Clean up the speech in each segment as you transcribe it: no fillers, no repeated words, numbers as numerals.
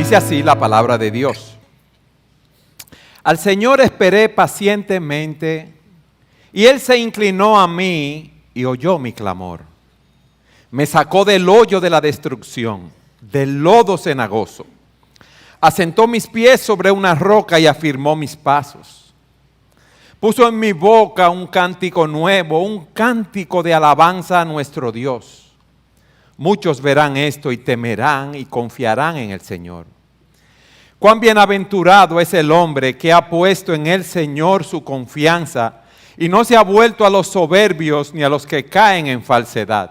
Dice así la palabra de Dios. Al Señor esperé pacientemente, y Él se inclinó a mí y oyó mi clamor. Me sacó del hoyo de la destrucción, del lodo cenagoso. Asentó mis pies sobre una roca y afirmó mis pasos. Puso en mi boca un cántico nuevo, un cántico de alabanza a nuestro Dios. Muchos verán esto y temerán y confiarán en el Señor. Cuán bienaventurado es el hombre que ha puesto en el Señor su confianza y no se ha vuelto a los soberbios ni a los que caen en falsedad.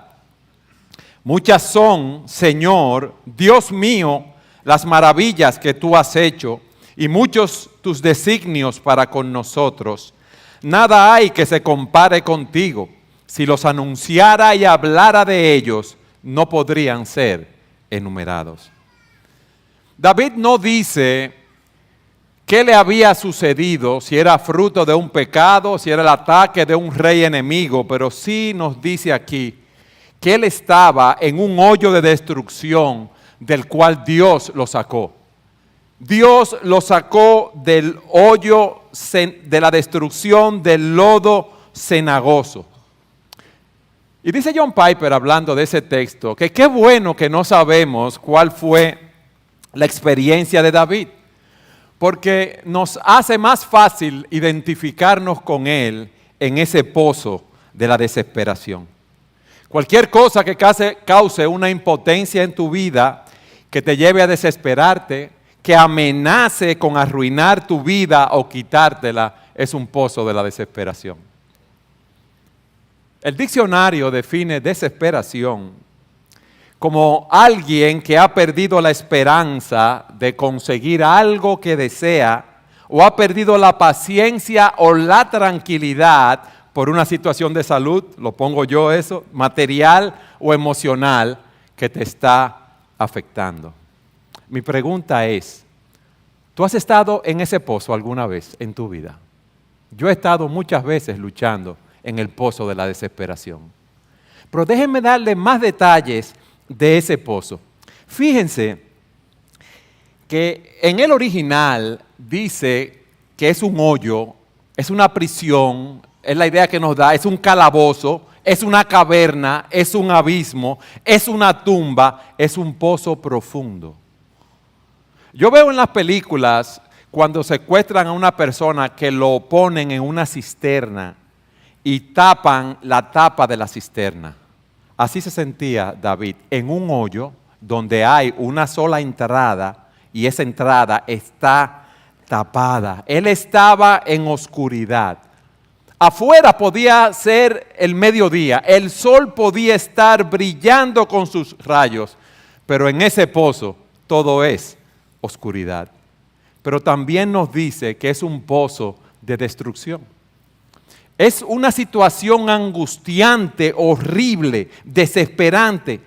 Muchas son, Señor, Dios mío, las maravillas que tú has hecho y muchos tus designios para con nosotros. Nada hay que se compare contigo. Si los anunciara y hablara de ellos, no podrían ser enumerados. David no dice qué le había sucedido, si era fruto de un pecado, si era el ataque de un rey enemigo, pero sí nos dice aquí que él estaba en un hoyo de destrucción del cual Dios lo sacó. Dios lo sacó del hoyo de la destrucción del lodo cenagoso. Y dice John Piper, hablando de ese texto, que qué bueno que no sabemos cuál fue la experiencia de David, porque nos hace más fácil identificarnos con él en ese pozo de la desesperación. Cualquier cosa que cause una impotencia en tu vida, que te lleve a desesperarte, que amenace con arruinar tu vida o quitártela, es un pozo de la desesperación. El diccionario define desesperación como alguien que ha perdido la esperanza de conseguir algo que desea o ha perdido la paciencia o la tranquilidad por una situación de salud, lo pongo yo eso, material o emocional que te está afectando. Mi pregunta es, ¿tú has estado en ese pozo alguna vez en tu vida? Yo he estado muchas veces luchando en el pozo de la desesperación. Pero déjenme darle más detalles de ese pozo. Fíjense que en el original dice que es un hoyo, es una prisión, es la idea que nos da, es un calabozo, es una caverna, es un abismo, es una tumba, es un pozo profundo. Yo veo en las películas cuando secuestran a una persona que lo ponen en una cisterna y tapan la tapa de la cisterna. Así se sentía David, en un hoyo donde hay una sola entrada y esa entrada está tapada. Él estaba en oscuridad. Afuera podía ser el mediodía, el sol podía estar brillando con sus rayos, pero en ese pozo todo es oscuridad. Pero también nos dice que es un pozo de destrucción. Es una situación angustiante, horrible, desesperante.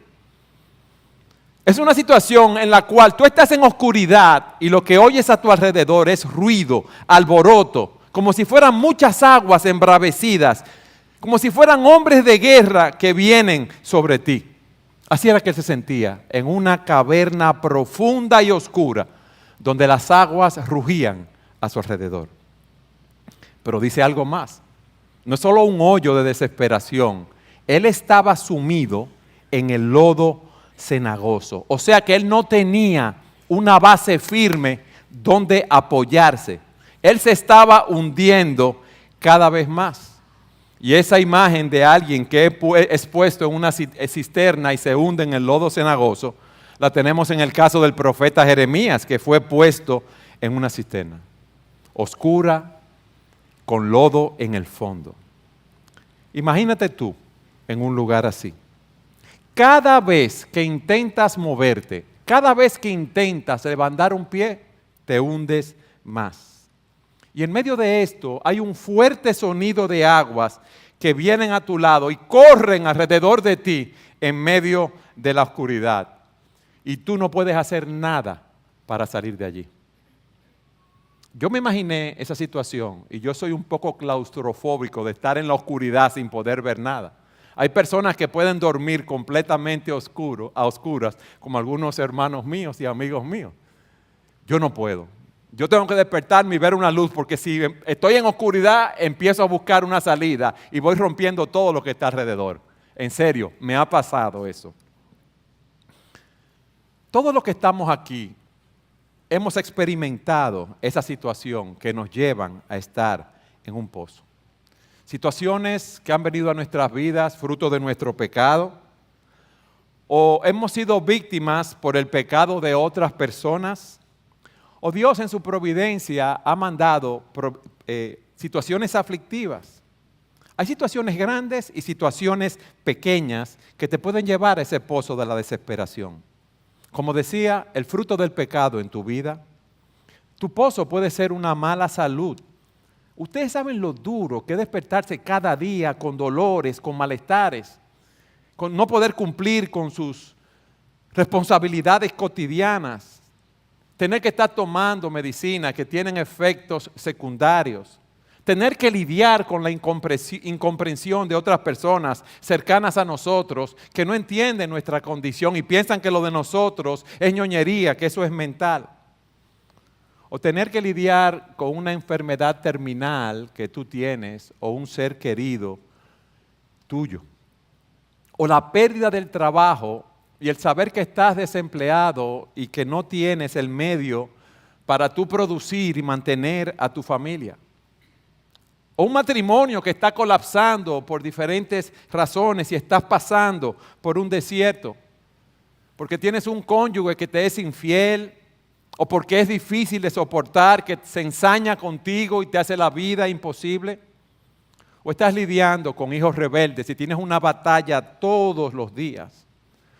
Es una situación en la cual tú estás en oscuridad y lo que oyes a tu alrededor es ruido, alboroto, como si fueran muchas aguas embravecidas, como si fueran hombres de guerra que vienen sobre ti. Así era que él se sentía, en una caverna profunda y oscura, donde las aguas rugían a su alrededor. Pero dice algo más. No es solo un hoyo de desesperación, él estaba sumido en el lodo cenagoso. O sea que él no tenía una base firme donde apoyarse. Él se estaba hundiendo cada vez más. Y esa imagen de alguien que es puesto en una cisterna y se hunde en el lodo cenagoso, la tenemos en el caso del profeta Jeremías, que fue puesto en una cisterna oscura, con lodo en el fondo. Imagínate tú en un lugar así. Cada vez que intentas moverte, cada vez que intentas levantar un pie, te hundes más. Y en medio de esto hay un fuerte sonido de aguas que vienen a tu lado y corren alrededor de ti en medio de la oscuridad. Y tú no puedes hacer nada para salir de allí. Yo me imaginé esa situación y yo soy un poco claustrofóbico de estar en la oscuridad sin poder ver nada. Hay personas que pueden dormir completamente a oscuras, como algunos hermanos míos y amigos míos. yo no puedo. Yo tengo que despertarme y ver una luz, porque si estoy en oscuridad, empiezo a buscar una salida y voy rompiendo todo lo que está alrededor. En serio, me ha pasado eso. Todos los que estamos aquí hemos experimentado esa situación que nos llevan a estar en un pozo. Situaciones que han venido a nuestras vidas fruto de nuestro pecado, o hemos sido víctimas por el pecado de otras personas, o Dios en su providencia ha mandado situaciones aflictivas. Hay situaciones grandes y situaciones pequeñas que te pueden llevar a ese pozo de la desesperación. Como decía, el fruto del pecado en tu vida, tu pozo puede ser una mala salud. Ustedes saben lo duro que es despertarse cada día con dolores, con malestares, con no poder cumplir con sus responsabilidades cotidianas, tener que estar tomando medicinas que tienen efectos secundarios, tener que lidiar con la incomprensión de otras personas cercanas a nosotros que no entienden nuestra condición y piensan que lo de nosotros es ñoñería, que eso es mental. O tener que lidiar con una enfermedad terminal que tú tienes o un ser querido tuyo. O la pérdida del trabajo y el saber que estás desempleado y que no tienes el medio para tú producir y mantener a tu familia. O un matrimonio que está colapsando por diferentes razones y estás pasando por un desierto. Porque tienes un cónyuge que te es infiel, o porque es difícil de soportar, que se ensaña contigo y te hace la vida imposible. O estás lidiando con hijos rebeldes y tienes una batalla todos los días.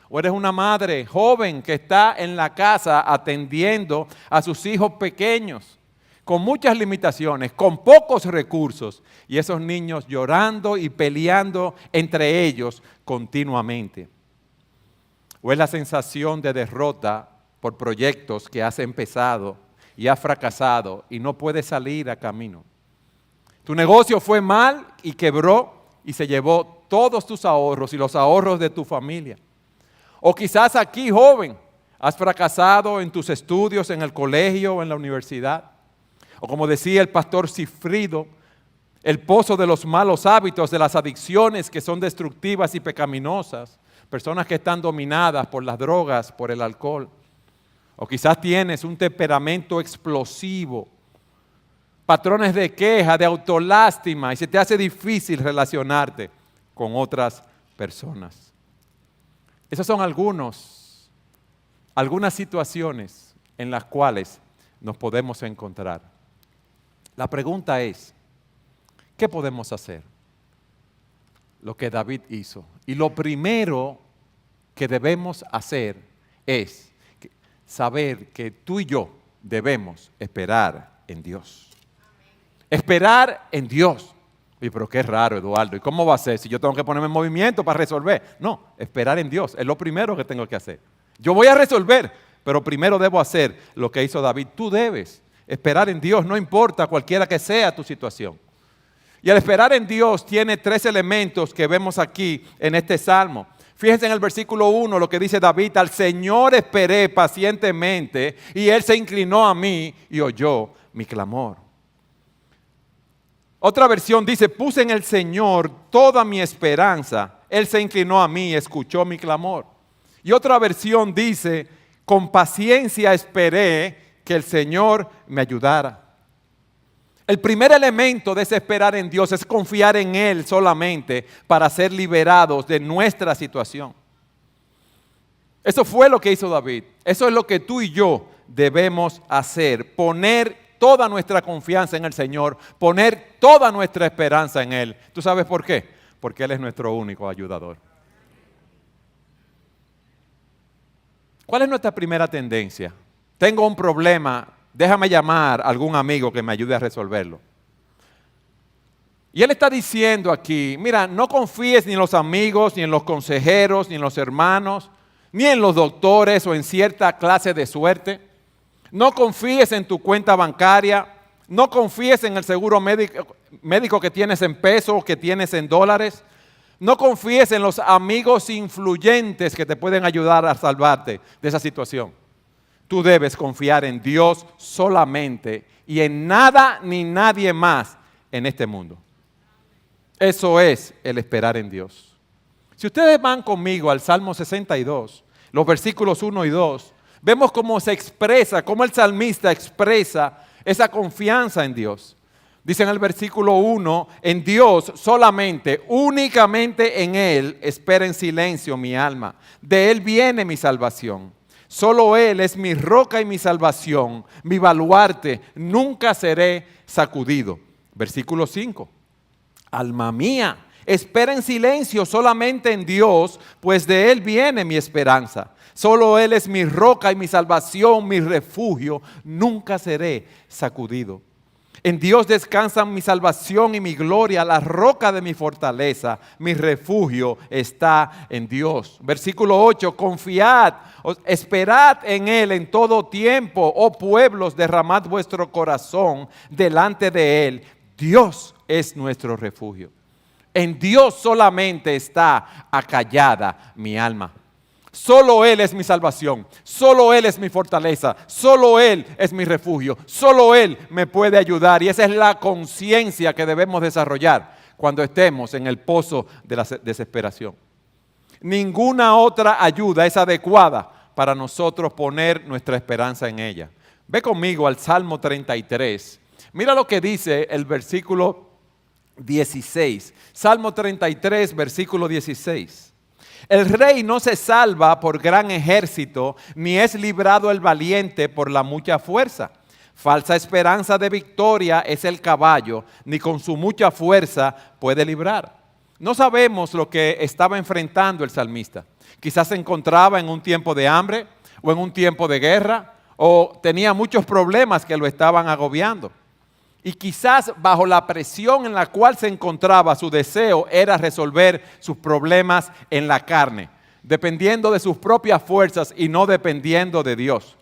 O eres una madre joven que está en la casa atendiendo a sus hijos pequeños, con muchas limitaciones, con pocos recursos, y esos niños llorando y peleando entre ellos continuamente. O es la sensación de derrota por proyectos que has empezado y has fracasado y no puedes salir a camino. Tu negocio fue mal y quebró y se llevó todos tus ahorros y los ahorros de tu familia. O quizás aquí, joven, has fracasado en tus estudios en el colegio o en la universidad. O como decía el pastor Cifrido, el pozo de los malos hábitos, de las adicciones que son destructivas y pecaminosas. Personas que están dominadas por las drogas, por el alcohol. O quizás tienes un temperamento explosivo, patrones de queja, de autolástima, y se te hace difícil relacionarte con otras personas. Esas son algunas situaciones en las cuales nos podemos encontrar. La pregunta es, ¿qué podemos hacer? Lo que David hizo. Y lo primero que debemos hacer es saber que tú y yo debemos esperar en Dios. Esperar en Dios. Y pero qué raro, Eduardo. ¿Y cómo va a ser si yo tengo que ponerme en movimiento para resolver? No, esperar en Dios es lo primero que tengo que hacer. Yo voy a resolver, pero primero debo hacer lo que hizo David. Tú debes esperar en Dios, no importa cualquiera que sea tu situación. Y al esperar en Dios tiene 3 elementos que vemos aquí en este salmo. Fíjense en el versículo 1 lo que dice David: al Señor esperé pacientemente y Él se inclinó a mí y oyó mi clamor. Otra versión dice: puse en el Señor toda mi esperanza, Él se inclinó a mí y escuchó mi clamor. Y otra versión dice: con paciencia esperé que el Señor me ayudara. El primer elemento de ese esperar en Dios es confiar en Él solamente para ser liberados de nuestra situación. Eso fue lo que hizo David. Eso es lo que tú y yo debemos hacer. Poner toda nuestra confianza en el Señor. Poner toda nuestra esperanza en Él. ¿Tú sabes por qué? Porque Él es nuestro único ayudador. ¿Cuál es nuestra primera tendencia? Tengo un problema. Déjame llamar a algún amigo que me ayude a resolverlo. Y él está diciendo aquí, mira, no confíes ni en los amigos, ni en los consejeros, ni en los hermanos, ni en los doctores o en cierta clase de suerte. No confíes en tu cuenta bancaria, no confíes en el seguro médico que tienes en pesos o que tienes en dólares. No confíes en los amigos influyentes que te pueden ayudar a salvarte de esa situación. Tú debes confiar en Dios solamente y en nada ni nadie más en este mundo. Eso es el esperar en Dios. Si ustedes van conmigo al Salmo 62, los versículos 1 y 2, vemos cómo se expresa, cómo el salmista expresa esa confianza en Dios. Dice en el versículo 1, en Dios solamente, únicamente en Él, espera en silencio mi alma. De Él viene mi salvación. Solo Él es mi roca y mi salvación, mi baluarte, nunca seré sacudido. Versículo 5, alma mía, espera en silencio solamente en Dios, pues de Él viene mi esperanza. Solo Él es mi roca y mi salvación, mi refugio, nunca seré sacudido. En Dios descansan mi salvación y mi gloria, la roca de mi fortaleza, mi refugio está en Dios. Versículo 8, confiad, esperad en Él en todo tiempo, oh pueblos, derramad vuestro corazón delante de Él. Dios es nuestro refugio. En Dios solamente está acallada mi alma. Solo Él es mi salvación, solo Él es mi fortaleza, solo Él es mi refugio, solo Él me puede ayudar. Y esa es la conciencia que debemos desarrollar cuando estemos en el pozo de la desesperación. Ninguna otra ayuda es adecuada para nosotros poner nuestra esperanza en ella. Ve conmigo al Salmo 33. Mira lo que dice el versículo 16. Salmo 33, versículo 16. El rey no se salva por gran ejército, ni es librado el valiente por la mucha fuerza. Falsa esperanza de victoria es el caballo, ni con su mucha fuerza puede librar. No sabemos lo que estaba enfrentando el salmista. Quizás se encontraba en un tiempo de hambre, o en un tiempo de guerra, o tenía muchos problemas que lo estaban agobiando. Y quizás bajo la presión en la cual se encontraba, su deseo era resolver sus problemas en la carne, dependiendo de sus propias fuerzas y no dependiendo de Dios.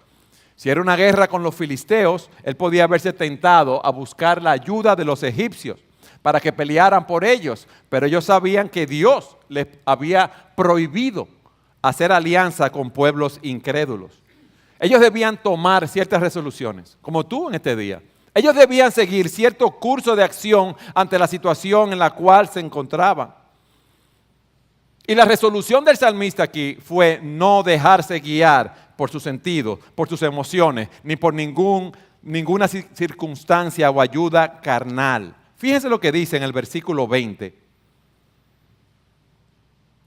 Si era una guerra con los filisteos, él podía haberse tentado a buscar la ayuda de los egipcios para que pelearan por ellos, pero ellos sabían que Dios les había prohibido hacer alianza con pueblos incrédulos. Ellos debían tomar ciertas resoluciones, como tú en este día. Ellos debían seguir cierto curso de acción ante la situación en la cual se encontraban. Y la resolución del salmista aquí fue no dejarse guiar por sus sentidos, por sus emociones, ni por ninguna circunstancia o ayuda carnal. Fíjense lo que dice en el versículo 20.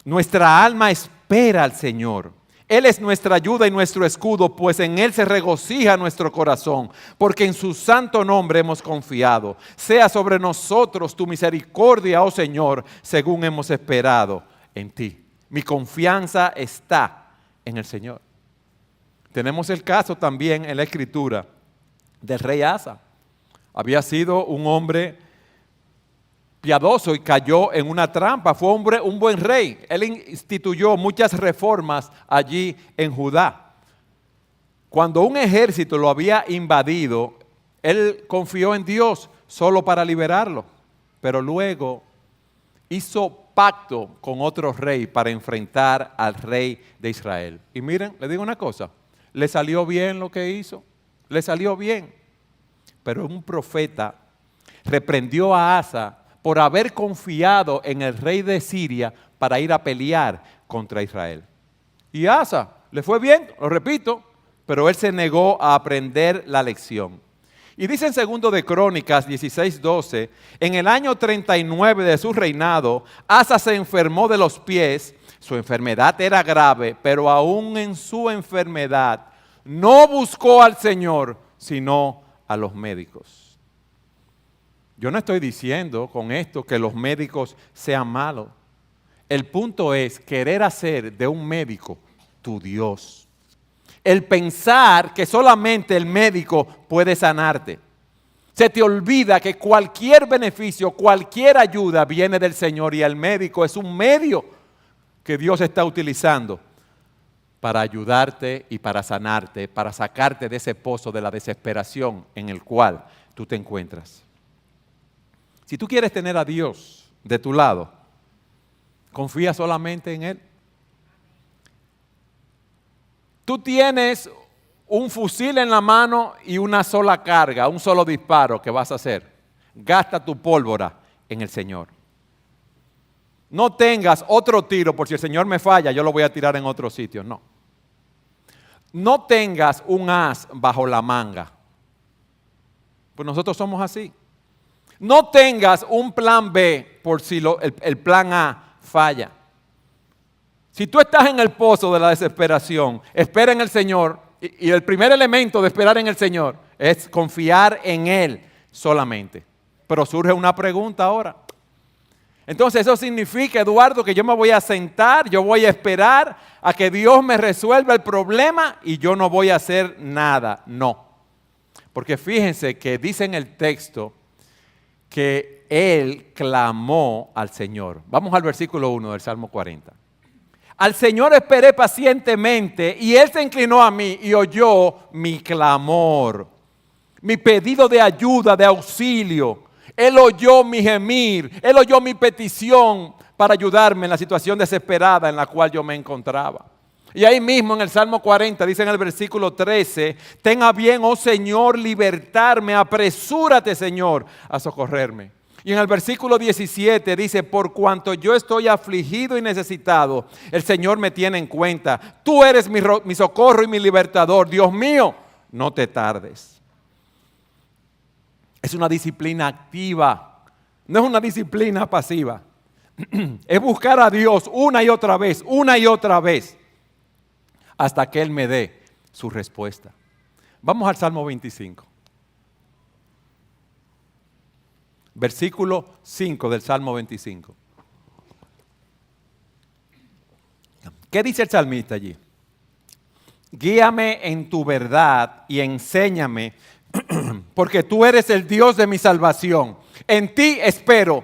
Nuestra alma espera al Señor. Él es nuestra ayuda y nuestro escudo, pues en Él se regocija nuestro corazón, porque en su santo nombre hemos confiado. Sea sobre nosotros tu misericordia, oh Señor, según hemos esperado en ti. Mi confianza está en el Señor. Tenemos el caso también en la Escritura del rey Asa. Había sido un hombre piadoso y cayó en una trampa. Fue un buen rey. Él instituyó muchas reformas allí en Judá. Cuando un ejército lo había invadido, él confió en Dios solo para liberarlo. Pero luego hizo pacto con otro rey para enfrentar al rey de Israel. Y miren, le digo una cosa, le salió bien lo que hizo, le salió bien. Pero un profeta reprendió a Asa por haber confiado en el rey de Siria para ir a pelear contra Israel. Y Asa le fue bien, lo repito, pero él se negó a aprender la lección. Y dice en 2 de Crónicas 16:12, en el año 39 de su reinado, Asa se enfermó de los pies, su enfermedad era grave, pero aún en su enfermedad no buscó al Señor, sino a los médicos. Yo no estoy diciendo con esto que los médicos sean malos. El punto es querer hacer de un médico tu Dios. El pensar que solamente el médico puede sanarte. Se te olvida que cualquier beneficio, cualquier ayuda viene del Señor y el médico es un medio que Dios está utilizando para ayudarte y para sanarte, para sacarte de ese pozo de la desesperación en el cual tú te encuentras. Si tú quieres tener a Dios de tu lado, confía solamente en Él. Tú tienes un fusil en la mano y una sola carga, un solo disparo que vas a hacer. Gasta tu pólvora en el Señor. No tengas otro tiro, por si el Señor me falla, yo lo voy a tirar en otro sitio. No. No tengas un as bajo la manga. Pues nosotros somos así. No tengas un plan B por si el plan A falla. Si tú estás en el pozo de la desesperación, espera en el Señor. Y el primer elemento de esperar en el Señor es confiar en Él solamente. Pero surge una pregunta ahora. Entonces eso significa, Eduardo, que yo me voy a sentar, yo voy a esperar a que Dios me resuelva el problema y yo no voy a hacer nada. No. Porque fíjense que dice en el texto que Él clamó al Señor. Vamos al versículo 1 del Salmo 40. Al Señor esperé pacientemente y Él se inclinó a mí y oyó mi clamor, mi pedido de ayuda, de auxilio. Él oyó mi gemir, Él oyó mi petición para ayudarme en la situación desesperada en la cual yo me encontraba. Y ahí mismo en el Salmo 40 dice en el versículo 13, ten a bien, oh Señor, libertarme, apresúrate, Señor, a socorrerme. Y en el versículo 17 dice, por cuanto yo estoy afligido y necesitado, el Señor me tiene en cuenta. Tú eres mi socorro y mi libertador. Dios mío, no te tardes. Es una disciplina activa, no es una disciplina pasiva. Es buscar a Dios una y otra vez, hasta que Él me dé su respuesta. Vamos al Salmo 25. Versículo 5 del Salmo 25. ¿Qué dice el salmista allí? Guíame en tu verdad y enséñame, porque tú eres el Dios de mi salvación. En ti espero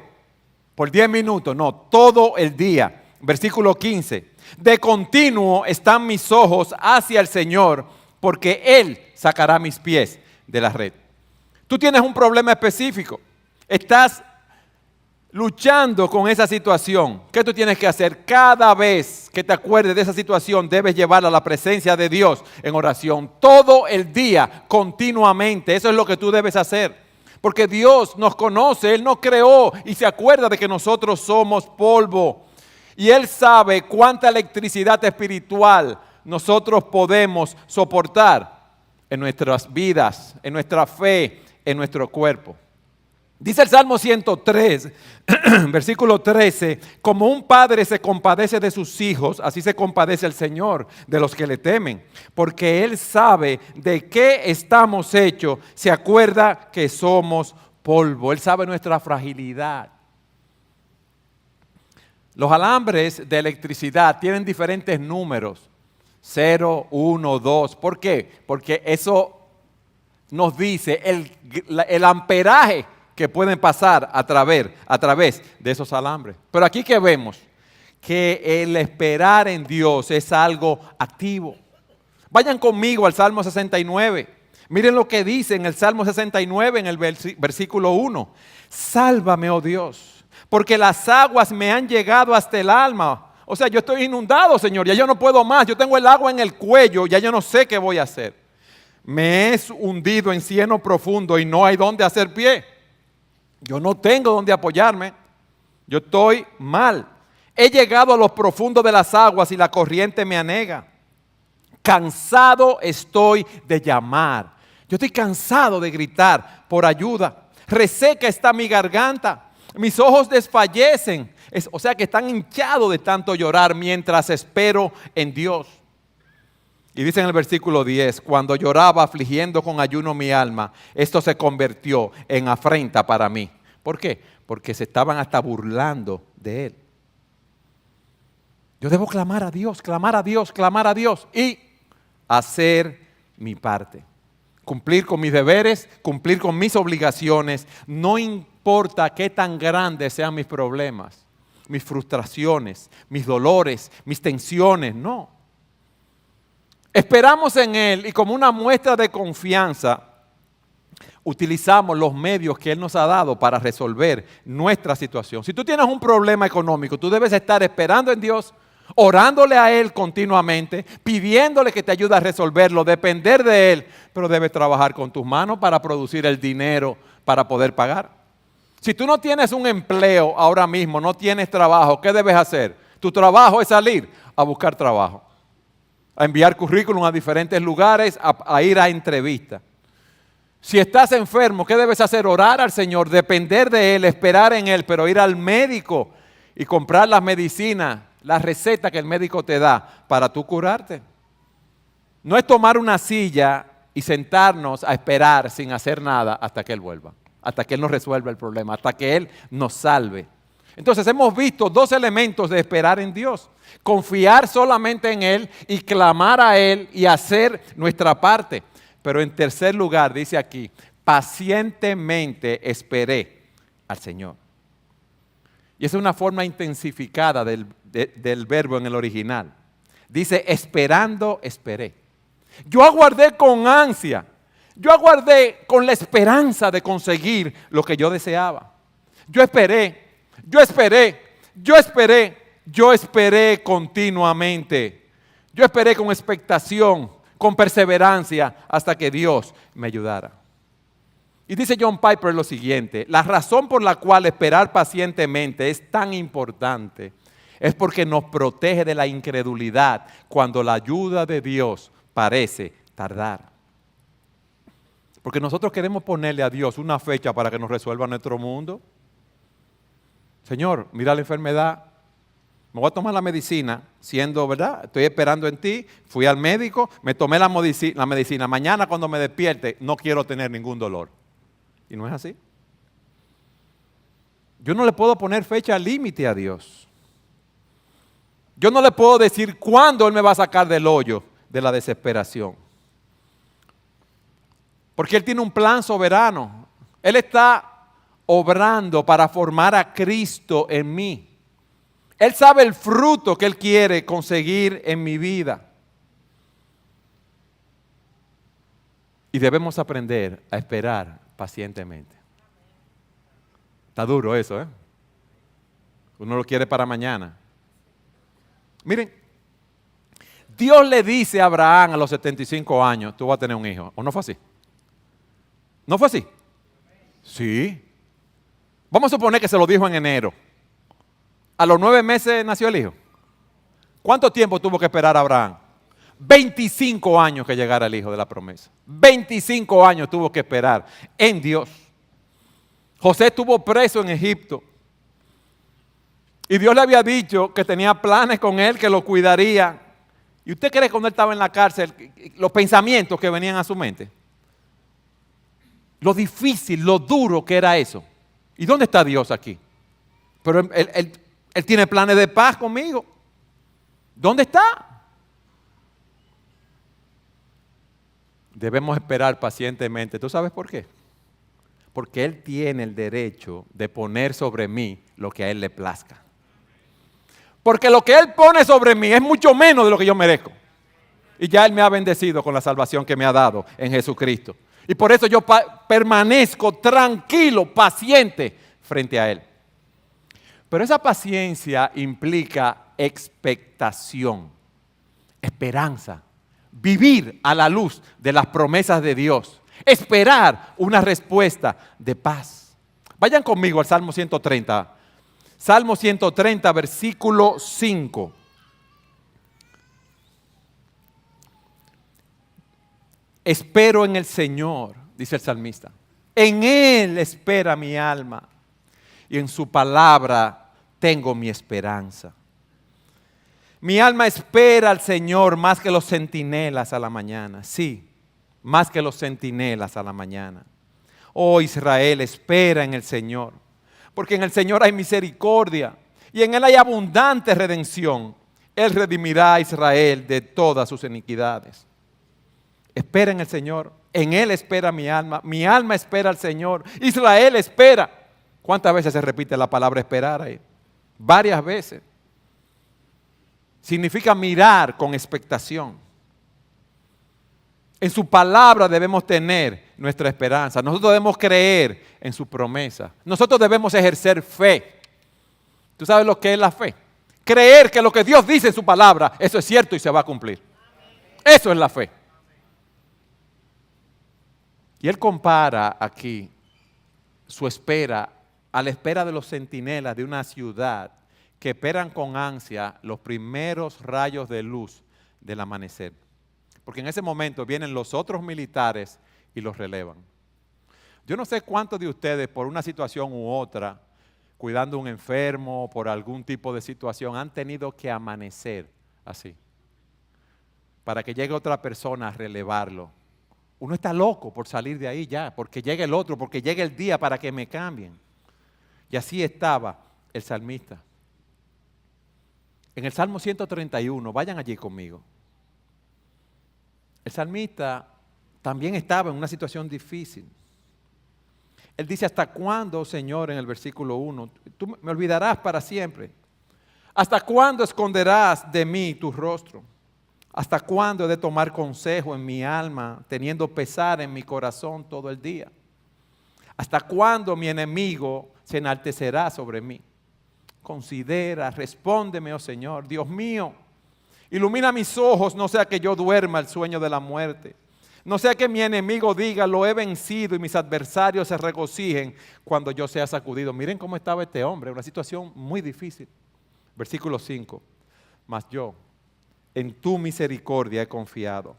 por 10 minutos, no, todo el día. Versículo 15. De continuo están mis ojos hacia el Señor, porque Él sacará mis pies de la red. Tú tienes un problema específico. Estás luchando con esa situación. ¿Qué tú tienes que hacer? Cada vez que te acuerdes de esa situación, debes llevarla a la presencia de Dios en oración. Todo el día, continuamente. Eso es lo que tú debes hacer. Porque Dios nos conoce, Él nos creó y se acuerda de que nosotros somos polvo. Y Él sabe cuánta electricidad espiritual nosotros podemos soportar en nuestras vidas, en nuestra fe, en nuestro cuerpo. Dice el Salmo 103, versículo 13, como un padre se compadece de sus hijos, así se compadece el Señor de los que le temen, porque Él sabe de qué estamos hechos, se acuerda que somos polvo, Él sabe nuestra fragilidad. Los alambres de electricidad tienen diferentes números, 0, 1, 2, ¿por qué? Porque eso nos dice el amperaje que pueden pasar a través de esos alambres. Pero aquí que vemos que el esperar en Dios es algo activo. Vayan conmigo al Salmo 69. Miren lo que dice en el Salmo 69 en el versículo 1. Sálvame, oh Dios, porque las aguas me han llegado hasta el alma. O sea, yo estoy inundado, Señor, ya yo no puedo más. Yo tengo el agua en el cuello, ya yo no sé qué voy a hacer. Me he hundido en cieno profundo y no hay dónde hacer pie. Yo no tengo dónde apoyarme. Yo estoy mal. He llegado a los profundos de las aguas y la corriente me anega. Cansado estoy de llamar. Yo estoy cansado de gritar por ayuda. Reseca está mi garganta. Mis ojos desfallecen. O sea que están hinchados de tanto llorar mientras espero en Dios. Y dice en el versículo 10, cuando lloraba afligiendo con ayuno mi alma, esto se convirtió en afrenta para mí. ¿Por qué? Porque se estaban hasta burlando de Él. Yo debo clamar a Dios, clamar a Dios, clamar a Dios y hacer mi parte. Cumplir con mis deberes, cumplir con mis obligaciones, no importa qué tan grandes sean mis problemas, mis frustraciones, mis dolores, mis tensiones, no. Esperamos en Él y como una muestra de confianza, utilizamos los medios que Él nos ha dado para resolver nuestra situación. Si tú tienes un problema económico, tú debes estar esperando en Dios orándole a Él continuamente, pidiéndole que te ayude a resolverlo, depender de Él, pero debes trabajar con tus manos para producir el dinero para poder pagar. Si tú no tienes un empleo ahora mismo, no tienes trabajo, ¿qué debes hacer? Tu trabajo es salir a buscar trabajo, a enviar currículum a diferentes lugares, a ir a entrevistas. Si estás enfermo, ¿qué debes hacer? Orar al Señor, depender de Él, esperar en Él, pero ir al médico y comprar las medicinas, la receta que el médico te da para tú curarte. No es tomar una silla y sentarnos a esperar sin hacer nada hasta que Él vuelva, hasta que Él nos resuelva el problema, hasta que Él nos salve. Entonces hemos visto dos elementos de esperar en Dios: confiar solamente en Él y clamar a Él y hacer nuestra parte. Pero en tercer lugar, dice aquí, pacientemente esperé al Señor. Y esa es una forma intensificada del verbo en el original. Dice, esperando, esperé. Yo aguardé con ansia. Yo aguardé con la esperanza de conseguir lo que yo deseaba. Yo esperé, yo esperé, yo esperé, yo esperé continuamente. Yo esperé con expectación, con perseverancia, hasta que Dios me ayudara. Y dice John Piper lo siguiente: la razón por la cual esperar pacientemente es tan importante es porque nos protege de la incredulidad cuando la ayuda de Dios parece tardar. Porque nosotros queremos ponerle a Dios una fecha para que nos resuelva nuestro mundo. Señor, mira la enfermedad, me voy a tomar la medicina, siendo, ¿verdad? Estoy esperando en ti, fui al médico, me tomé la medicina. Mañana cuando me despierte no quiero tener ningún dolor. Y no es así. Yo no le puedo poner fecha límite a Dios. Yo no le puedo decir cuándo Él me va a sacar del hoyo de la desesperación. Porque Él tiene un plan soberano. Él está obrando para formar a Cristo en mí. Él sabe el fruto que Él quiere conseguir en mi vida. Y debemos aprender a esperar pacientemente. Está duro eso, ¿eh? Uno lo quiere para mañana. Miren, Dios le dice a Abraham a los 75 años, tú vas a tener un hijo. ¿O no fue así? ¿No fue así? Sí. Vamos a suponer que se lo dijo en enero. A los 9 meses nació el hijo. ¿Cuánto tiempo tuvo que esperar Abraham? 25 años que llegara el hijo de la promesa. 25 años tuvo que esperar en Dios. José estuvo preso en Egipto. Y Dios le había dicho que tenía planes con él, que lo cuidaría. ¿Y usted cree que cuando él estaba en la cárcel, los pensamientos que venían a su mente? Lo difícil, lo duro que era eso. ¿Y dónde está Dios aquí? Pero Él tiene planes de paz conmigo. ¿Dónde está? Debemos esperar pacientemente. ¿Tú sabes por qué? Porque Él tiene el derecho de poner sobre mí lo que a Él le plazca. Porque lo que Él pone sobre mí es mucho menos de lo que yo merezco. Y ya Él me ha bendecido con la salvación que me ha dado en Jesucristo. Y por eso yo permanezco tranquilo, paciente frente a Él. Pero esa paciencia implica expectación, esperanza, vivir a la luz de las promesas de Dios, esperar una respuesta de paz. Vayan conmigo al Salmo 130. Salmo 130, versículo 5. Espero en el Señor, dice el salmista. En Él espera mi alma y en su palabra tengo mi esperanza. Mi alma espera al Señor más que los centinelas a la mañana. Sí, más que los centinelas a la mañana. Oh Israel, espera en el Señor, porque en el Señor hay misericordia y en Él hay abundante redención. Él redimirá a Israel de todas sus iniquidades. Espera en el Señor, en Él espera mi alma espera al Señor, Israel espera. ¿Cuántas veces se repite la palabra esperar ahí? Varias veces. Significa mirar con expectación. En su palabra debemos tener nuestra esperanza. Nosotros debemos creer en su promesa. Nosotros debemos ejercer fe. ¿Tú sabes lo que es la fe? Creer que lo que Dios dice en su palabra, eso es cierto y se va a cumplir. Eso es la fe. Y él compara aquí su espera a la espera de los centinelas de una ciudad que esperan con ansia los primeros rayos de luz del amanecer. Porque en ese momento vienen los otros militares y los relevan. Yo no sé cuántos de ustedes por una situación u otra, cuidando a un enfermo, por algún tipo de situación, han tenido que amanecer así, para que llegue otra persona a relevarlo. Uno está loco por salir de ahí ya, porque llegue el otro, porque llegue el día para que me cambien. Y así estaba el salmista. En el Salmo 131, vayan allí conmigo. El salmista también estaba en una situación difícil. Él dice, ¿hasta cuándo, Señor, en el versículo 1? Tú me olvidarás para siempre. ¿Hasta cuándo esconderás de mí tu rostro? ¿Hasta cuándo he de tomar consejo en mi alma, teniendo pesar en mi corazón todo el día? ¿Hasta cuándo mi enemigo se enaltecerá sobre mí? Considera, respóndeme, oh Señor, Dios mío. Ilumina mis ojos, no sea que yo duerma el sueño de la muerte. No sea que mi enemigo diga, lo he vencido y mis adversarios se regocijen cuando yo sea sacudido. Miren cómo estaba este hombre, una situación muy difícil. Versículo 5. Mas yo, en tu misericordia he confiado.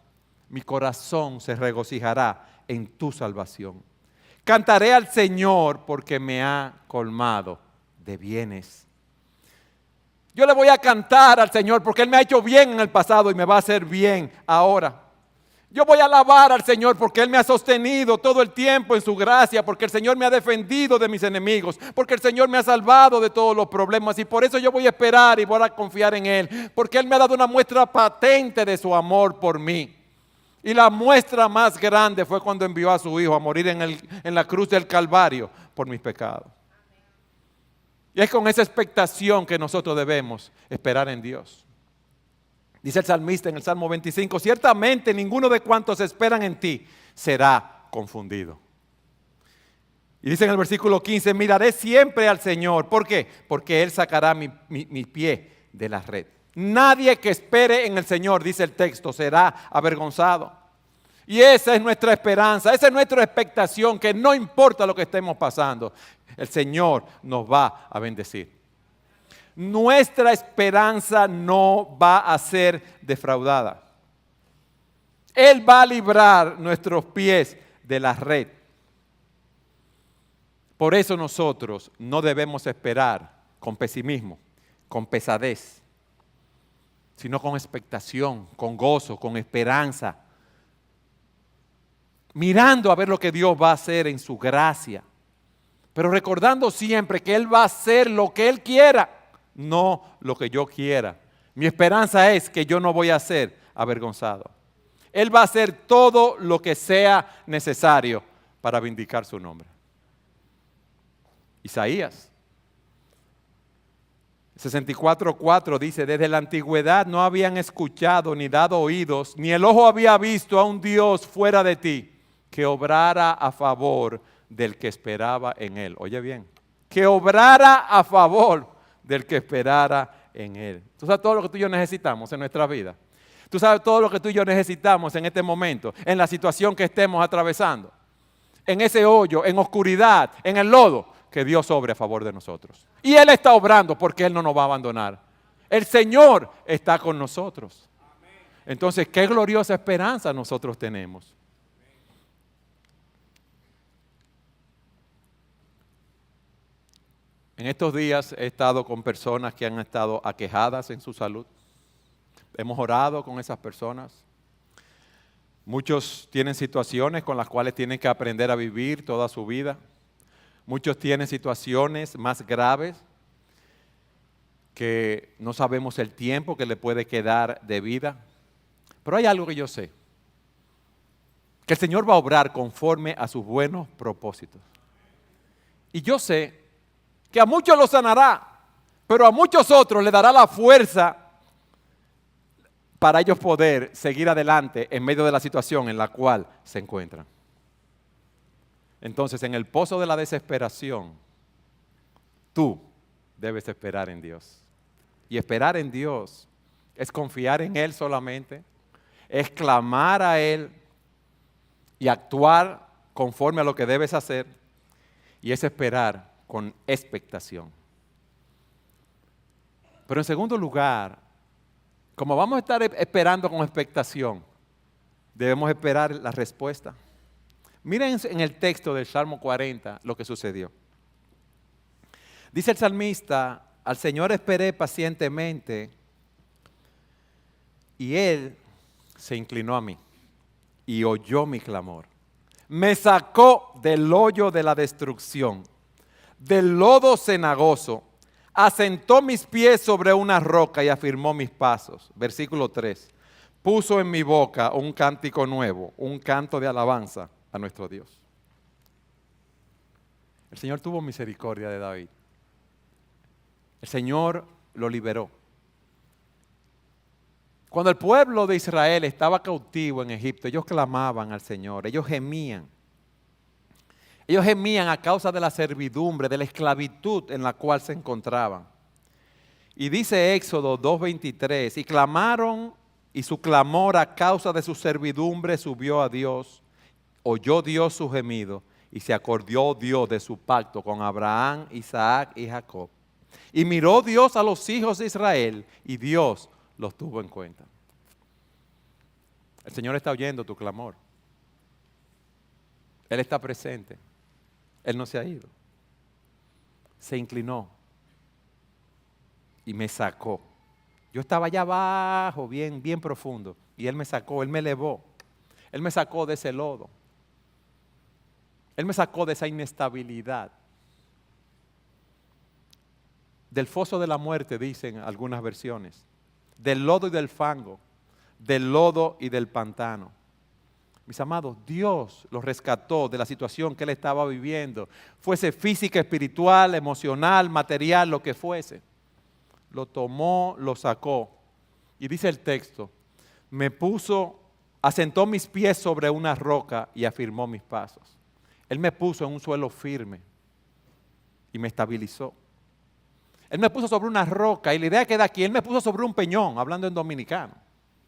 Mi corazón se regocijará en tu salvación. Cantaré al Señor porque me ha colmado de bienes. Yo le voy a cantar al Señor porque Él me ha hecho bien en el pasado y me va a hacer bien ahora. Yo voy a alabar al Señor porque Él me ha sostenido todo el tiempo en su gracia, porque el Señor me ha defendido de mis enemigos, porque el Señor me ha salvado de todos los problemas y por eso yo voy a esperar y voy a confiar en Él, porque Él me ha dado una muestra patente de su amor por mí. Y la muestra más grande fue cuando envió a su Hijo a morir en la cruz del Calvario por mis pecados. Y es con esa expectación que nosotros debemos esperar en Dios. Dice el salmista en el Salmo 25, ciertamente ninguno de cuantos esperan en ti será confundido. Y dice en el versículo 15, miraré siempre al Señor. ¿Por qué? Porque Él sacará mi pie de la red. Nadie que espere en el Señor, dice el texto, será avergonzado. Y esa es nuestra esperanza, esa es nuestra expectación, que no importa lo que estemos pasando, el Señor nos va a bendecir. Nuestra esperanza no va a ser defraudada. Él va a librar nuestros pies de la red. Por eso nosotros no debemos esperar con pesimismo, con pesadez, sino con expectación, con gozo, con esperanza, mirando a ver lo que Dios va a hacer en su gracia, pero recordando siempre que Él va a hacer lo que Él quiera, no lo que yo quiera. Mi esperanza es que yo no voy a ser avergonzado. Él va a hacer todo lo que sea necesario para vindicar su nombre. Isaías 64:4 dice, desde la antigüedad no habían escuchado ni dado oídos, ni el ojo había visto a un Dios fuera de ti que obrara a favor del que esperaba en Él. Oye bien, que obrara a favor del que esperara en Él. Tú sabes todo lo que tú y yo necesitamos en nuestra vida. Tú sabes todo lo que tú y yo necesitamos en este momento, en la situación que estemos atravesando, en ese hoyo, en oscuridad, en el lodo, que Dios obre a favor de nosotros. Y Él está obrando porque Él no nos va a abandonar. El Señor está con nosotros. Entonces, qué gloriosa esperanza nosotros tenemos. En estos días he estado con personas que han estado aquejadas en su salud. Hemos orado con esas personas. Muchos tienen situaciones con las cuales tienen que aprender a vivir toda su vida. Muchos tienen situaciones más graves que no sabemos el tiempo que le puede quedar de vida. Pero hay algo que yo sé, que el Señor va a obrar conforme a sus buenos propósitos. Y yo sé que a muchos los sanará, pero a muchos otros le dará la fuerza para ellos poder seguir adelante en medio de la situación en la cual se encuentran. Entonces, en el pozo de la desesperación, tú debes esperar en Dios. Y esperar en Dios es confiar en Él solamente, es clamar a Él y actuar conforme a lo que debes hacer, y es esperar con expectación. Pero en segundo lugar, como vamos a estar esperando con expectación, debemos esperar la respuesta. Miren en el texto del Salmo 40 lo que sucedió. Dice el salmista: al Señor esperé pacientemente y Él se inclinó a mí y oyó mi clamor. Me sacó del hoyo de la destrucción, del lodo cenagoso, asentó mis pies sobre una roca y afirmó mis pasos. Versículo 3. Puso en mi boca un cántico nuevo, un canto de alabanza a nuestro Dios. El Señor tuvo misericordia de David. El Señor lo liberó. Cuando el pueblo de Israel estaba cautivo en Egipto, ellos clamaban al Señor, ellos gemían. Ellos gemían a causa de la servidumbre, de la esclavitud en la cual se encontraban. Y dice Éxodo 2:23, y clamaron, y su clamor a causa de su servidumbre subió a Dios. Oyó Dios su gemido, y se acordó Dios de su pacto con Abraham, Isaac y Jacob. Y miró Dios a los hijos de Israel, y Dios los tuvo en cuenta. El Señor está oyendo tu clamor. Él está presente. Él no se ha ido. Se inclinó y me sacó. Yo estaba allá abajo, bien profundo, y Él me sacó, Él me elevó. Él me sacó de ese lodo. Él me sacó de esa inestabilidad. Del foso de la muerte, dicen algunas versiones. Del lodo y del fango. Del lodo y del pantano. Mis amados, Dios los rescató de la situación que él estaba viviendo. Fuese física, espiritual, emocional, material, lo que fuese. Lo tomó, lo sacó. Y dice el texto, me puso, asentó mis pies sobre una roca y afirmó mis pasos. Él me puso en un suelo firme y me estabilizó. Él me puso sobre una roca y la idea queda aquí, Él me puso sobre un peñón, hablando en dominicano.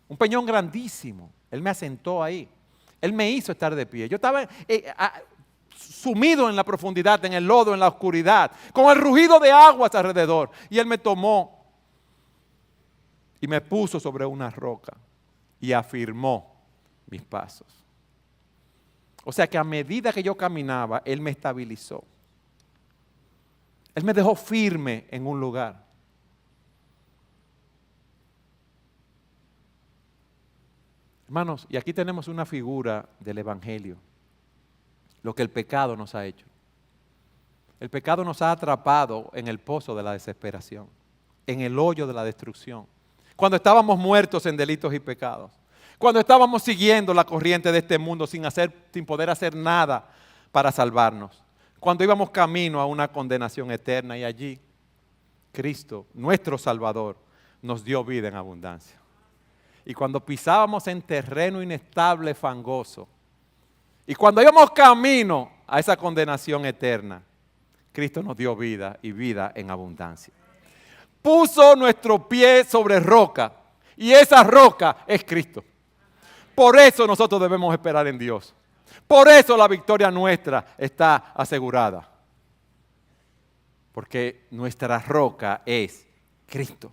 Un peñón grandísimo. Él me asentó ahí. Él me hizo estar de pie. Yo estaba sumido en la profundidad, en el lodo, en la oscuridad, con el rugido de aguas alrededor. Y Él me tomó y me puso sobre una roca y afirmó mis pasos. O sea que a medida que yo caminaba, Él me estabilizó. Él me dejó firme en un lugar. Hermanos, y aquí tenemos una figura del Evangelio, lo que el pecado nos ha hecho. El pecado nos ha atrapado en el pozo de la desesperación, en el hoyo de la destrucción. Cuando estábamos muertos en delitos y pecados, cuando estábamos siguiendo la corriente de este mundo sin poder hacer nada para salvarnos, cuando íbamos camino a una condenación eterna y allí Cristo, nuestro Salvador, nos dio vida en abundancia. Y cuando pisábamos en terreno inestable, fangoso, y cuando íbamos camino a esa condenación eterna, Cristo nos dio vida y vida en abundancia. Puso nuestro pie sobre roca y esa roca es Cristo. Por eso nosotros debemos esperar en Dios. Por eso la victoria nuestra está asegurada. Porque nuestra roca es Cristo.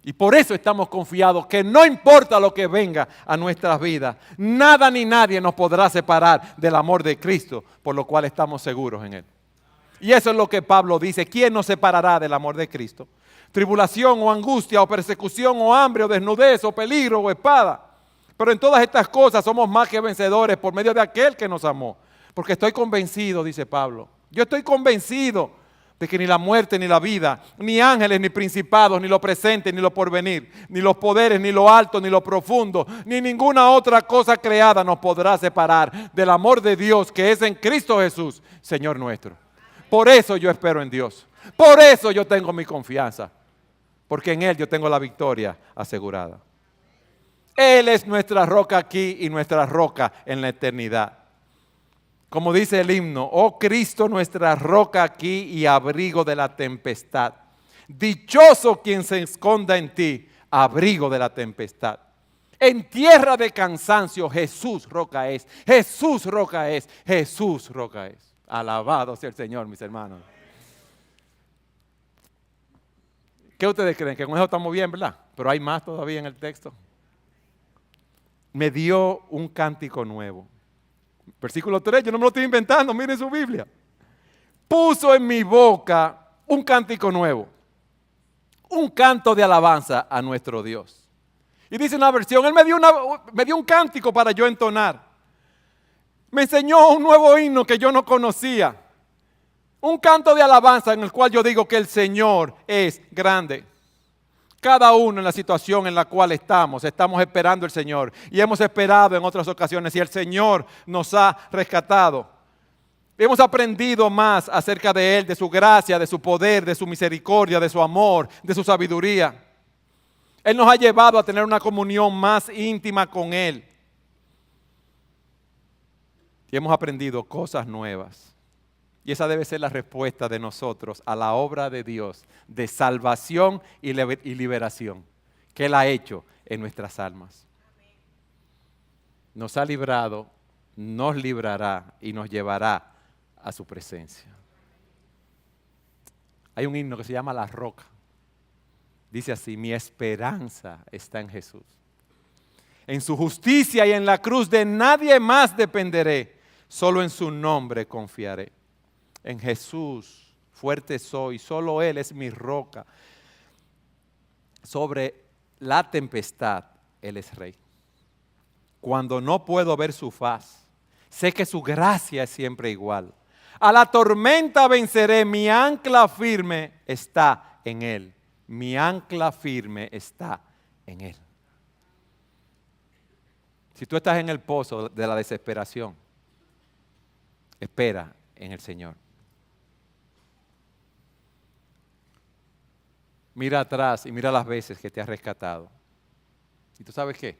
Y por eso estamos confiados que no importa lo que venga a nuestras vidas, nada ni nadie nos podrá separar del amor de Cristo, por lo cual estamos seguros en Él. Y eso es lo que Pablo dice, ¿quién nos separará del amor de Cristo? Tribulación o angustia o persecución o hambre o desnudez o peligro o espada. Pero en todas estas cosas somos más que vencedores por medio de aquel que nos amó. Porque estoy convencido, dice Pablo, yo estoy convencido de que ni la muerte, ni la vida, ni ángeles, ni principados, ni lo presente, ni lo porvenir, ni los poderes, ni lo alto, ni lo profundo, ni ninguna otra cosa creada nos podrá separar del amor de Dios que es en Cristo Jesús, Señor nuestro. Por eso yo espero en Dios. Por eso yo tengo mi confianza. Porque en Él yo tengo la victoria asegurada. Él es nuestra roca aquí y nuestra roca en la eternidad. Como dice el himno, oh Cristo, nuestra roca aquí y abrigo de la tempestad. Dichoso quien se esconda en ti, abrigo de la tempestad. En tierra de cansancio, Jesús roca es. Jesús roca es. Jesús roca es. Alabado sea el Señor, mis hermanos. ¿Qué ustedes creen? Que con eso estamos bien, ¿verdad? Pero hay más todavía en el texto. Me dio un cántico nuevo. Versículo 3, yo no me lo estoy inventando, miren su Biblia. Puso en mi boca un cántico nuevo. Un canto de alabanza a nuestro Dios. Y dice una versión, Él me dio un cántico para yo entonar. Me enseñó un nuevo himno que yo no conocía. Un canto de alabanza en el cual yo digo que el Señor es grande. Cada uno en la situación en la cual estamos esperando al Señor. Y hemos esperado en otras ocasiones y el Señor nos ha rescatado. Hemos aprendido más acerca de Él, de su gracia, de su poder, de su misericordia, de su amor, de su sabiduría. Él nos ha llevado a tener una comunión más íntima con Él. Y hemos aprendido cosas nuevas. Y esa debe ser la respuesta de nosotros a la obra de Dios de salvación y liberación que Él ha hecho en nuestras almas. Nos ha librado, nos librará y nos llevará a su presencia. Hay un himno que se llama La Roca. Dice así, mi esperanza está en Jesús. En su justicia y en la cruz de nadie más dependeré, solo en su nombre confiaré. En Jesús fuerte soy, solo Él es mi roca. Sobre la tempestad, Él es rey. Cuando no puedo ver su faz, sé que su gracia es siempre igual. A la tormenta venceré, mi ancla firme está en Él. Mi ancla firme está en Él. Si tú estás en el pozo de la desesperación, espera en el Señor. Mira atrás y mira las veces que te has rescatado. ¿Y tú sabes qué?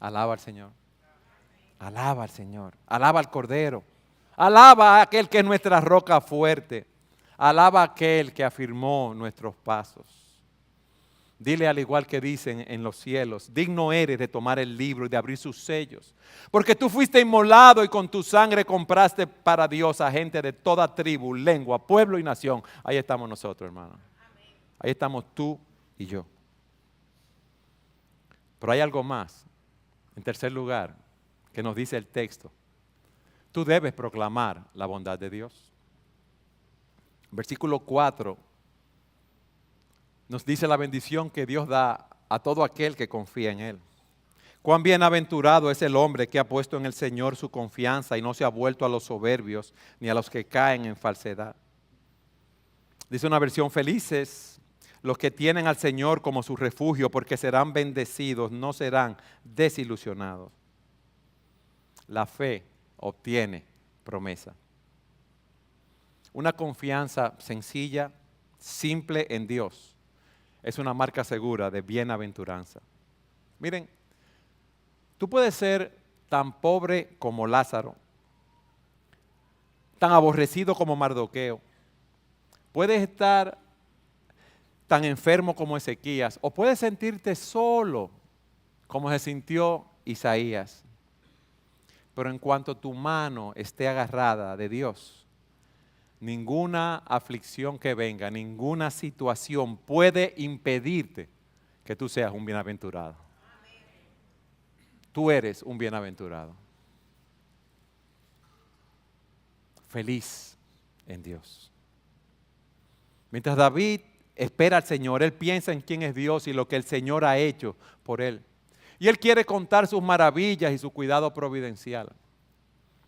Alaba al Señor. Alaba al Señor. Alaba al Cordero. Alaba a aquel que es nuestra roca fuerte. Alaba a aquel que afirmó nuestros pasos. Dile al igual que dicen en los cielos, digno eres de tomar el libro y de abrir sus sellos. Porque tú fuiste inmolado y con tu sangre compraste para Dios a gente de toda tribu, lengua, pueblo y nación. Ahí estamos nosotros, hermano. Ahí estamos tú y yo. Pero hay algo más. En tercer lugar, que nos dice el texto. Tú debes proclamar la bondad de Dios. Versículo 4 nos dice la bendición que Dios da a todo aquel que confía en Él. Cuán bienaventurado es el hombre que ha puesto en el Señor su confianza y no se ha vuelto a los soberbios ni a los que caen en falsedad. Dice una versión, felices los que tienen al Señor como su refugio, porque serán bendecidos, no serán desilusionados. La fe obtiene promesa. Una confianza sencilla, simple en Dios, es una marca segura de bienaventuranza. Miren, tú puedes ser tan pobre como Lázaro, tan aborrecido como Mardoqueo, puedes estar tan enfermo como Ezequías, o puedes sentirte solo como se sintió Isaías. Pero en cuanto tu mano esté agarrada de Dios, ninguna aflicción que venga, ninguna situación puede impedirte que tú seas un bienaventurado. Tú eres un bienaventurado. Feliz en Dios. Mientras David espera al Señor, él piensa en quién es Dios y lo que el Señor ha hecho por él. Y él quiere contar sus maravillas y su cuidado providencial.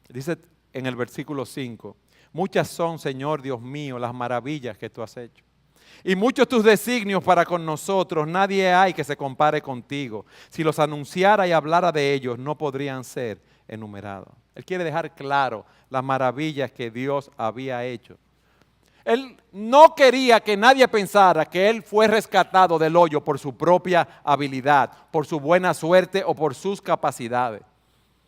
Dice en el versículo 5, muchas son, Señor Dios mío, las maravillas que tú has hecho. Y muchos tus designios para con nosotros, nadie hay que se compare contigo. Si los anunciara y hablara de ellos, no podrían ser enumerados. Él quiere dejar claro las maravillas que Dios había hecho. Él no quería que nadie pensara que él fue rescatado del hoyo por su propia habilidad, por su buena suerte o por sus capacidades.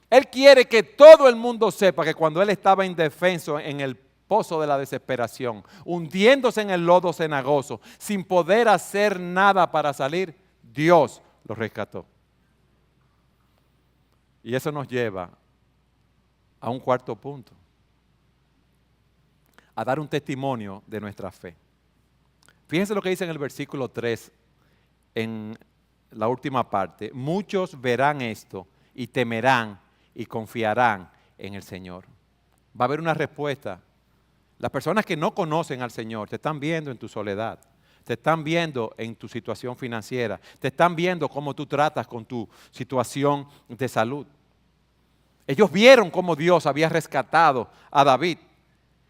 Él quiere que todo el mundo sepa que cuando él estaba indefenso en el pozo de la desesperación, hundiéndose en el lodo cenagoso, sin poder hacer nada para salir, Dios lo rescató. Y eso nos lleva a un cuarto punto, a dar un testimonio de nuestra fe. Fíjense lo que dice en el versículo 3, en la última parte. Muchos verán esto y temerán y confiarán en el Señor. Va a haber una respuesta. Las personas que no conocen al Señor te están viendo en tu soledad, te están viendo en tu situación financiera, te están viendo cómo tú tratas con tu situación de salud. Ellos vieron cómo Dios había rescatado a David.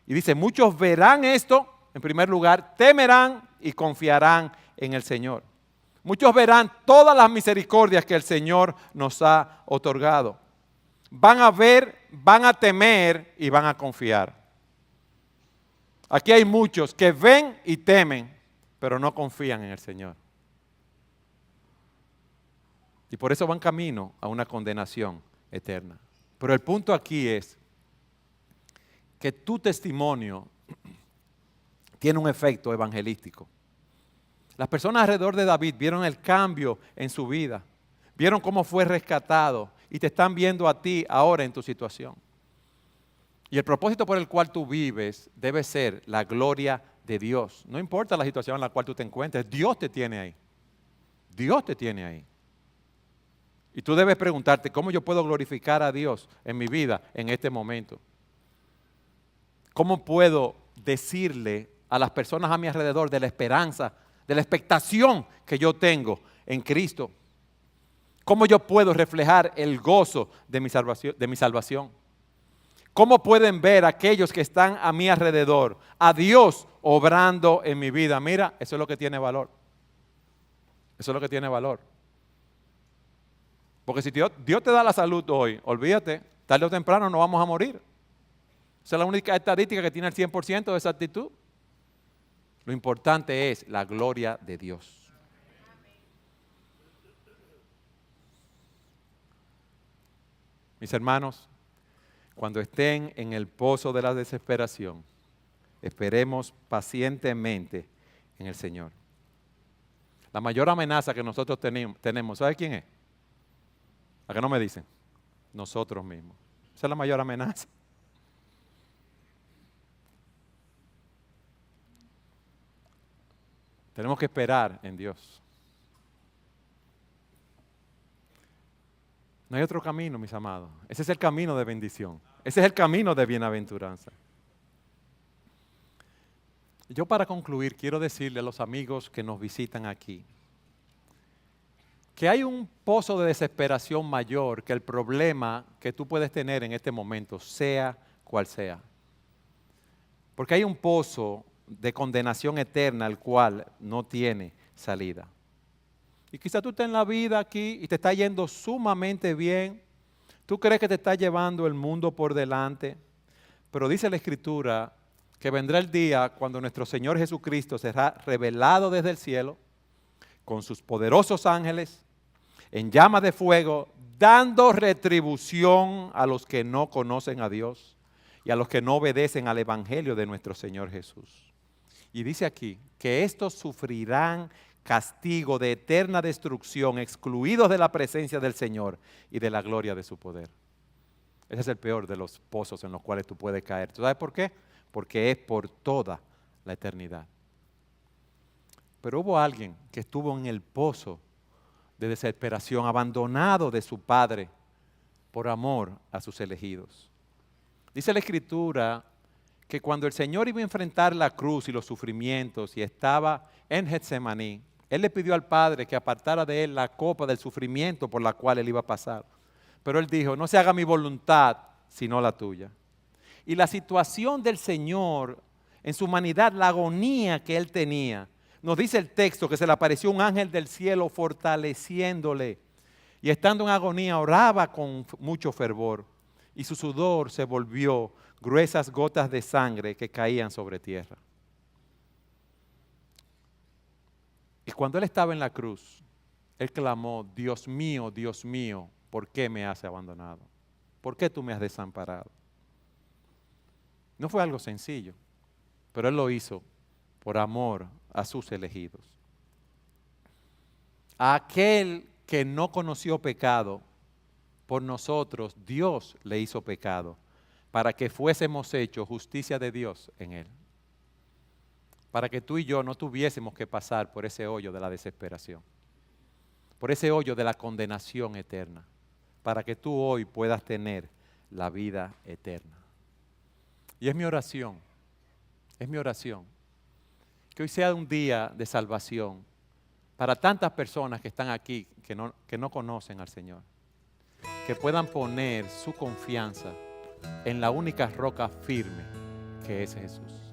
Y dice, muchos verán esto, en primer lugar, temerán y confiarán en el Señor. Muchos verán todas las misericordias que el Señor nos ha otorgado. Van a ver, van a temer y van a confiar. Aquí hay muchos que ven y temen, pero no confían en el Señor. Y por eso van camino a una condenación eterna. Pero el punto aquí es que tu testimonio tiene un efecto evangelístico. Las personas alrededor de David vieron el cambio en su vida, vieron cómo fue rescatado y te están viendo a ti ahora en tu situación. Y el propósito por el cual tú vives debe ser la gloria de Dios. No importa la situación en la cual tú te encuentres, Dios te tiene ahí. Dios te tiene ahí. Y tú debes preguntarte, ¿cómo yo puedo glorificar a Dios en mi vida en este momento? ¿Cómo puedo decirle a las personas a mi alrededor de la esperanza, de la expectación que yo tengo en Cristo? ¿Cómo yo puedo reflejar el gozo de mi salvación? ¿Cómo pueden ver aquellos que están a mi alrededor a Dios obrando en mi vida? Mira, eso es lo que tiene valor. Eso es lo que tiene valor. Porque si Dios te da la salud hoy, olvídate, tarde o temprano no vamos a morir. Esa es la única estadística que tiene el 100% de esa actitud. Lo importante es la gloria de Dios. Mis hermanos, cuando estén en el pozo de la desesperación, esperemos pacientemente en el Señor. La mayor amenaza que nosotros tenemos, ¿sabe quién es? ¿A qué no me dicen? Nosotros mismos. Esa es la mayor amenaza. Tenemos que esperar en Dios. No hay otro camino, mis amados. Ese es el camino de bendición. Ese es el camino de bienaventuranza. Yo para concluir quiero decirle a los amigos que nos visitan aquí que hay un pozo de desesperación mayor que el problema que tú puedes tener en este momento, sea cual sea. Porque hay un pozo de condenación eterna el cual no tiene salida. Y quizás tú estés en la vida aquí y te está yendo sumamente bien. Tú crees que te está llevando el mundo por delante. Pero dice la Escritura que vendrá el día cuando nuestro Señor Jesucristo será revelado desde el cielo con sus poderosos ángeles en llamas de fuego, dando retribución a los que no conocen a Dios y a los que no obedecen al Evangelio de nuestro Señor Jesús. Y dice aquí que estos sufrirán castigo de eterna destrucción, excluidos de la presencia del Señor y de la gloria de su poder. Ese es el peor de los pozos en los cuales tú puedes caer. ¿Tú sabes por qué? Porque es por toda la eternidad. Pero hubo alguien que estuvo en el pozo de desesperación, abandonado de su Padre por amor a sus elegidos. Dice la Escritura que cuando el Señor iba a enfrentar la cruz y los sufrimientos y estaba en Getsemaní, Él le pidió al Padre que apartara de Él la copa del sufrimiento por la cual Él iba a pasar. Pero Él dijo, no se haga mi voluntad, sino la tuya. Y la situación del Señor en su humanidad, la agonía que Él tenía, nos dice el texto que se le apareció un ángel del cielo fortaleciéndole. Y estando en agonía oraba con mucho fervor. Y su sudor se volvió gruesas gotas de sangre que caían sobre tierra. Y cuando Él estaba en la cruz, Él clamó, Dios mío, ¿por qué me has abandonado? ¿Por qué tú me has desamparado? No fue algo sencillo, pero Él lo hizo por amor a sus elegidos. A aquel que no conoció pecado, por nosotros Dios le hizo pecado, para que fuésemos hechos justicia de Dios en Él. Para que tú y yo no tuviésemos que pasar por ese hoyo de la desesperación, por ese hoyo de la condenación eterna, para que tú hoy puedas tener la vida eterna. Y es mi oración, que hoy sea un día de salvación para tantas personas que están aquí, que no conocen al Señor, que puedan poner su confianza en la única roca firme que es Jesús.